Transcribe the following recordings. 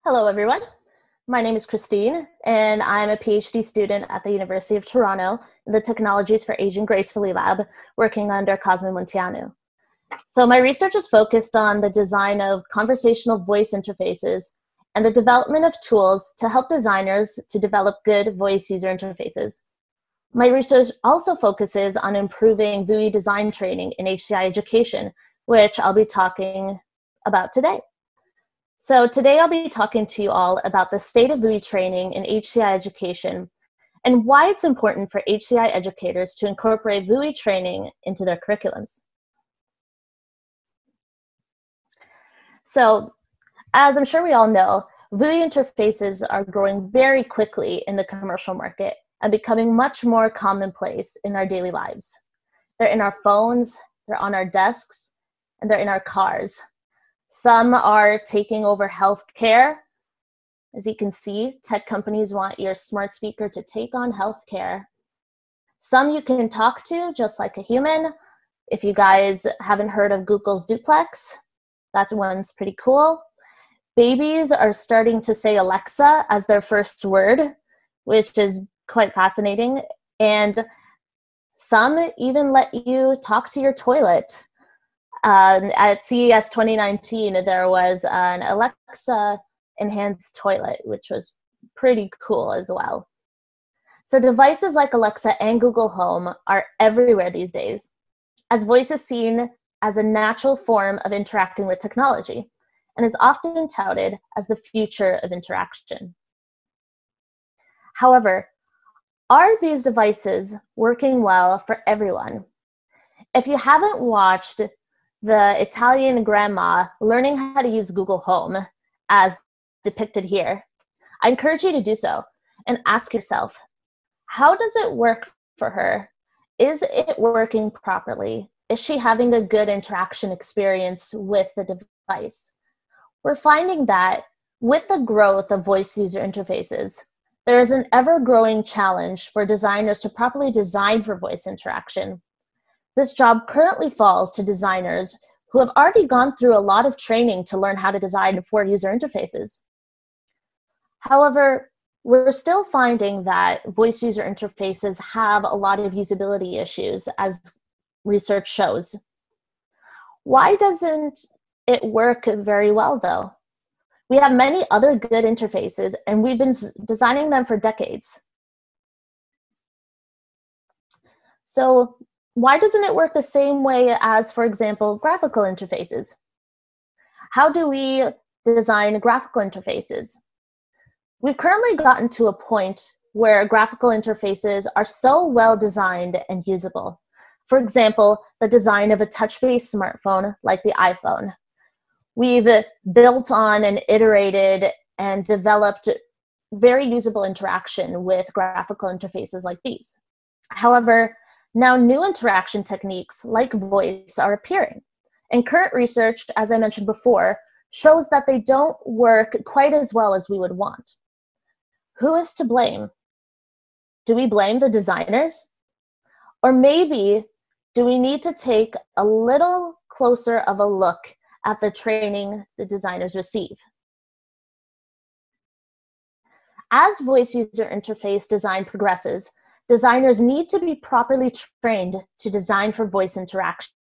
Hello, everyone. My name is Christine, and I'm a PhD student at the University of Toronto in the Technologies for Aging Gracefully lab, working under Cosmin Munteanu. So my research is focused on the design of conversational voice interfaces and the development of tools to help designers to develop good voice user interfaces. My research also focuses on improving VUI design training in HCI education, which I'll be talking about today. So today I'll be talking to you all about the state of VUI training in HCI education and why it's important for HCI educators to incorporate VUI training into their curriculums. So, as I'm sure we all know, VUI interfaces are growing very quickly in the commercial market and becoming much more commonplace in our daily lives. They're in our phones, they're on our desks, and they're in our cars. Some are taking over healthcare. As you can see, tech companies want your smart speaker to take on healthcare. Some you can talk to just like a human. If you guys haven't heard of Google's Duplex, that one's pretty cool. Babies are starting to say Alexa as their first word, which is quite fascinating. And some even let you talk to your toilet. At CES 2019, there was an Alexa enhanced toilet, which was pretty cool as well. So devices like Alexa and Google Home are everywhere these days, as voice is seen as a natural form of interacting with technology and is often touted as the future of interaction. However, are these devices working well for everyone? If you haven't watched the Italian grandma learning how to use Google Home, as depicted here, I encourage you to do so and ask yourself, how does it work for her? Is it working properly? Is she having a good interaction experience with the device? We're finding that with the growth of voice user interfaces, there is an ever-growing challenge for designers to properly design for voice interaction. This job currently falls to designers who have already gone through a lot of training to learn how to design for user interfaces. However, we're still finding that voice user interfaces have a lot of usability issues, as research shows. Why doesn't it work very well, though? We have many other good interfaces, and we've been designing them for decades. So why doesn't it work the same way as, for example, graphical interfaces? How do we design graphical interfaces? We've currently gotten to a point where graphical interfaces are so well designed and usable. For example, the design of a touch-based smartphone like the iPhone. We've built on and iterated and developed very usable interaction with graphical interfaces like these. However, now new interaction techniques like voice are appearing. And current research, as I mentioned before, shows that they don't work quite as well as we would want. Who is to blame? Do we blame the designers? Or maybe do we need to take a little closer of a look at the training the designers receive? As voice user interface design progresses, designers need to be properly trained to design for voice interaction.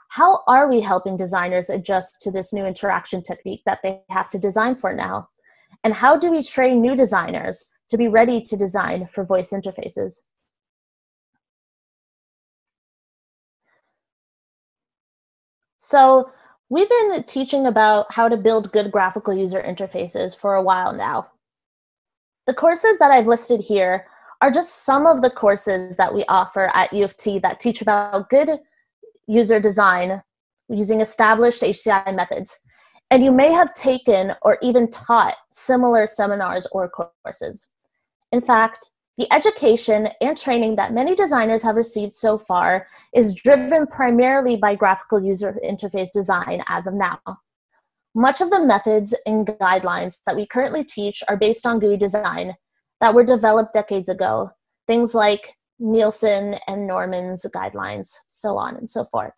How are we helping designers adjust to this new interaction technique that they have to design for now? And how do we train new designers to be ready to design for voice interfaces? So we've been teaching about how to build good graphical user interfaces for a while now. The courses that I've listed here are just some of the courses that we offer at U of T that teach about good user design using established HCI methods. And you may have taken or even taught similar seminars or courses. In fact, the education and training that many designers have received so far is driven primarily by graphical user interface design as of now. Much of the methods and guidelines that we currently teach are based on GUI design that were developed decades ago, things like Nielsen and Norman's guidelines, so on and so forth.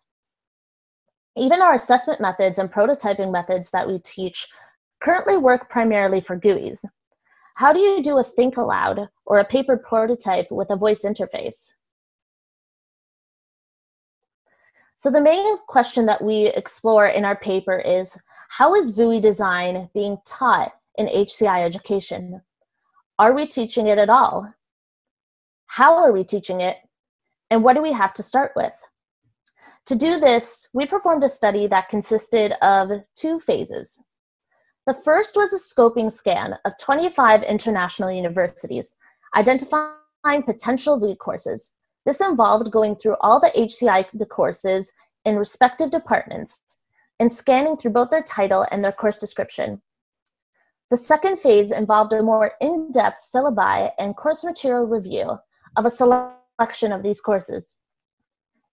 Even our assessment methods and prototyping methods that we teach currently work primarily for GUIs. How do you do a think aloud or a paper prototype with a voice interface? So the main question that we explore in our paper is, how is VUI design being taught in HCI education? Are we teaching it at all? How are we teaching it? And what do we have to start with? To do this, we performed a study that consisted of 2 phases. The first was a scoping scan of 25 international universities, identifying potential VUI courses. This involved going through all the HCI courses in respective departments and scanning through both their title and their course description. The second phase involved a more in-depth syllabi and course material review of a selection of these courses.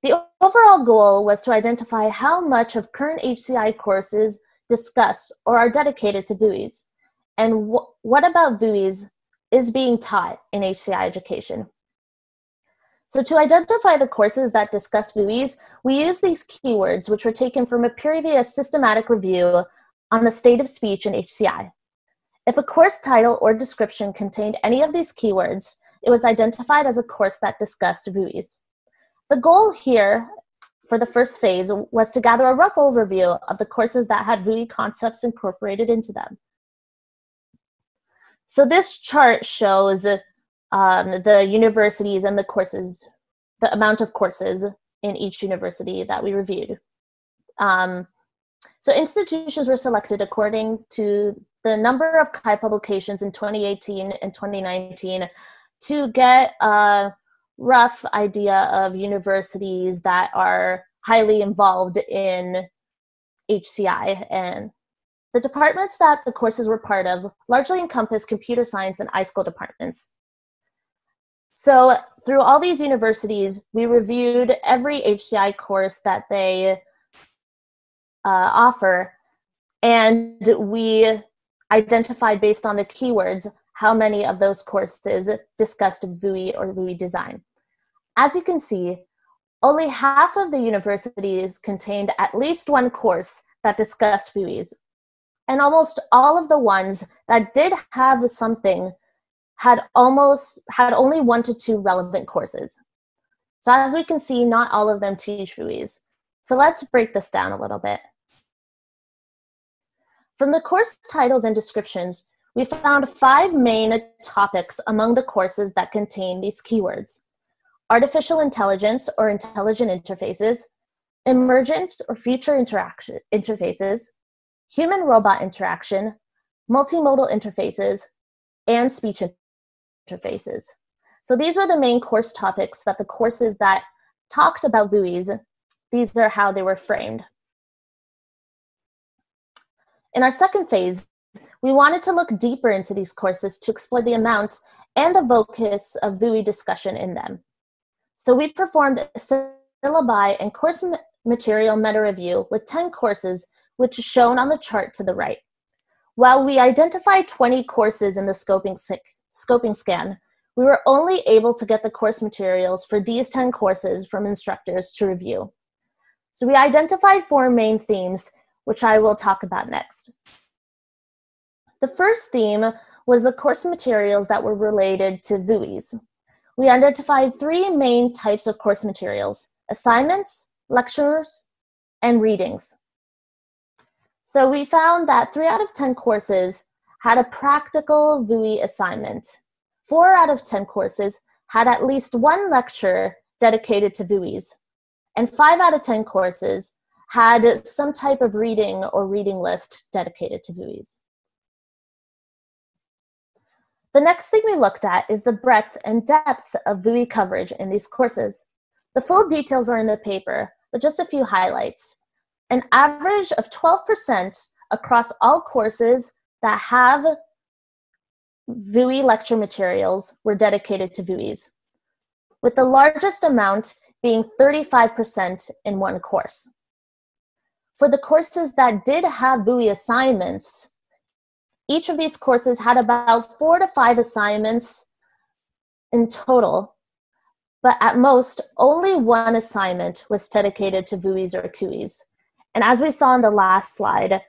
The overall goal was to identify how much of current HCI courses discuss or are dedicated to VUIs, and what about VUIs is being taught in HCI education. So to identify the courses that discuss VUIs, we use these keywords, which were taken from a previous systematic review on the state of speech in HCI. If a course title or description contained any of these keywords, it was identified as a course that discussed VUIs. The goal here for the first phase was to gather a rough overview of the courses that had VUI concepts incorporated into them. So this chart shows the universities and the courses, the amount of courses in each university that we reviewed. So institutions were selected according to the number of CHI publications in 2018 and 2019 to get a rough idea of universities that are highly involved in HCI. And the departments that the courses were part of largely encompass computer science and iSchool departments. So through all these universities, we reviewed every HCI course that they offer, and we identified based on the keywords how many of those courses discussed VUI or VUI design. As you can see, only half of the universities contained at least one course that discussed VUIs, and almost all of the ones that did have something had only 1 to 2 relevant courses. So as we can see, not all of them teach VUIs. So let's break this down a little bit. From the course titles and descriptions, we found 5 main topics among the courses that contain these keywords: artificial intelligence or intelligent interfaces, emergent or future interfaces, human-robot interaction, multimodal interfaces, and speech interfaces. So these were the main course topics that the courses that talked about VUIs, these are how they were framed. In our second phase, we wanted to look deeper into these courses to explore the amount and the focus of VUI discussion in them. So we performed a syllabi and course material meta review with 10 courses, which is shown on the chart to the right. While we identified 20 courses in the scoping scan, we were only able to get the course materials for these 10 courses from instructors to review. So we identified 4 main themes, which I will talk about next. The first theme was the course materials that were related to VUIs. We identified 3 main types of course materials: assignments, lectures, and readings. So we found that 3 out of 10 courses had a practical VUI assignment. 4 out of 10 courses had at least 1 lecture dedicated to VUIs. And 5 out of 10 courses had some type of reading or reading list dedicated to VUIs. The next thing we looked at is the breadth and depth of VUI coverage in these courses. The full details are in the paper, but just a few highlights. An average of 12% across all courses that have VUI lecture materials were dedicated to VUIs, with the largest amount being 35% in one course. For the courses that did have VUI assignments, each of these courses had about 4 to 5 assignments in total, but at most, only 1 assignment was dedicated to VUIs or GUIs. And as we saw in the last slide,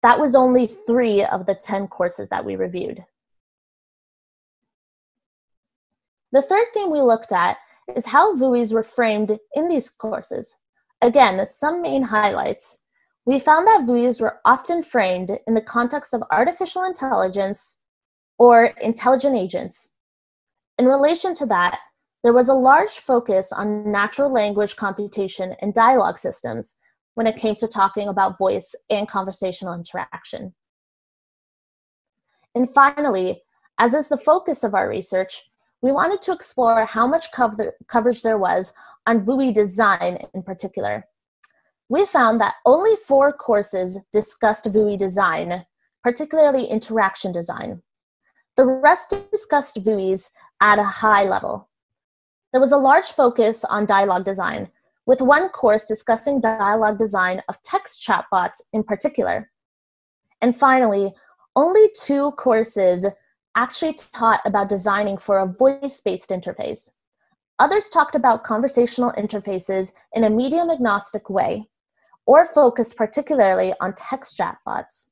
That was only 3 of the 10 courses that we reviewed. The third thing we looked at is how VUIs were framed in these courses. Again, some main highlights. We found that VUIs were often framed in the context of artificial intelligence or intelligent agents. In relation to that, there was a large focus on natural language computation and dialogue systems when it came to talking about voice and conversational interaction. And finally, as is the focus of our research, we wanted to explore how much coverage there was on VUI design in particular. We found that only 4 courses discussed VUI design, particularly interaction design. The rest discussed VUIs at a high level. There was a large focus on dialogue design, with 1 course discussing dialogue design of text chatbots in particular. And finally, only 2 courses actually taught about designing for a voice-based interface. Others talked about conversational interfaces in a medium-agnostic way, or focused particularly on text chatbots.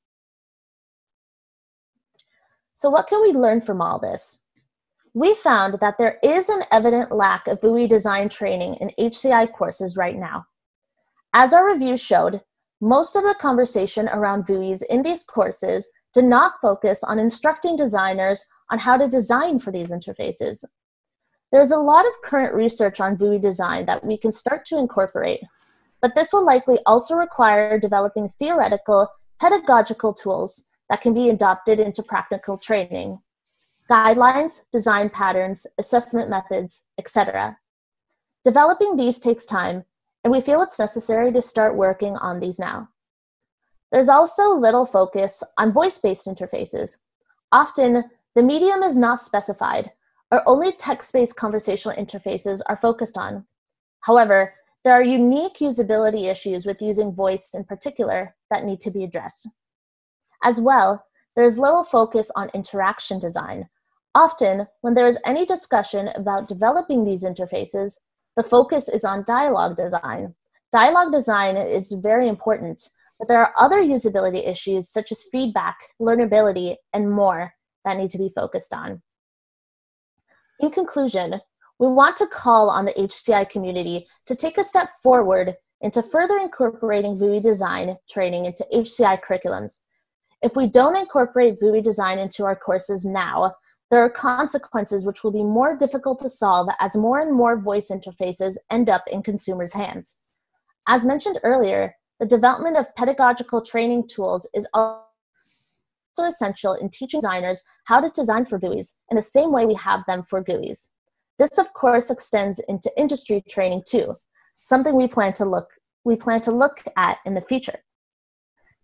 So what can we learn from all this? We found that there is an evident lack of VUI design training in HCI courses right now. As our review showed, most of the conversation around VUIs in these courses did not focus on instructing designers on how to design for these interfaces. There's a lot of current research on VUI design that we can start to incorporate, but this will likely also require developing theoretical, pedagogical tools that can be adopted into practical training. Guidelines, design patterns, assessment methods, etc. Developing these takes time, and we feel it's necessary to start working on these now. There's also little focus on voice-based interfaces. Often, the medium is not specified, or only text-based conversational interfaces are focused on. However, there are unique usability issues with using voice in particular that need to be addressed. As well, there is little focus on interaction design. Often, when there is any discussion about developing these interfaces, the focus is on dialogue design. Dialogue design is very important, but there are other usability issues such as feedback, learnability, and more that need to be focused on. In conclusion, we want to call on the HCI community to take a step forward into further incorporating VUI design training into HCI curriculums. If we don't incorporate VUI design into our courses now, there are consequences which will be more difficult to solve as more and more voice interfaces end up in consumers' hands. As mentioned earlier, the development of pedagogical training tools is also essential in teaching designers how to design for VUIs in the same way we have them for GUIs. This, of course, extends into industry training too, something we plan to look at in the future.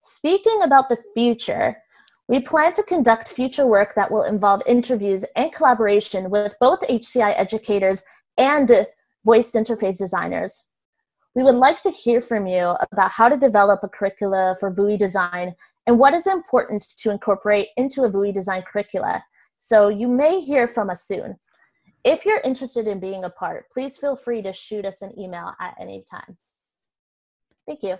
Speaking about the future, we plan to conduct future work that will involve interviews and collaboration with both HCI educators and voice interface designers. We would like to hear from you about how to develop a curricula for VUI design and what is important to incorporate into a VUI design curricula. So you may hear from us soon. If you're interested in being a part, please feel free to shoot us an email at any time. Thank you.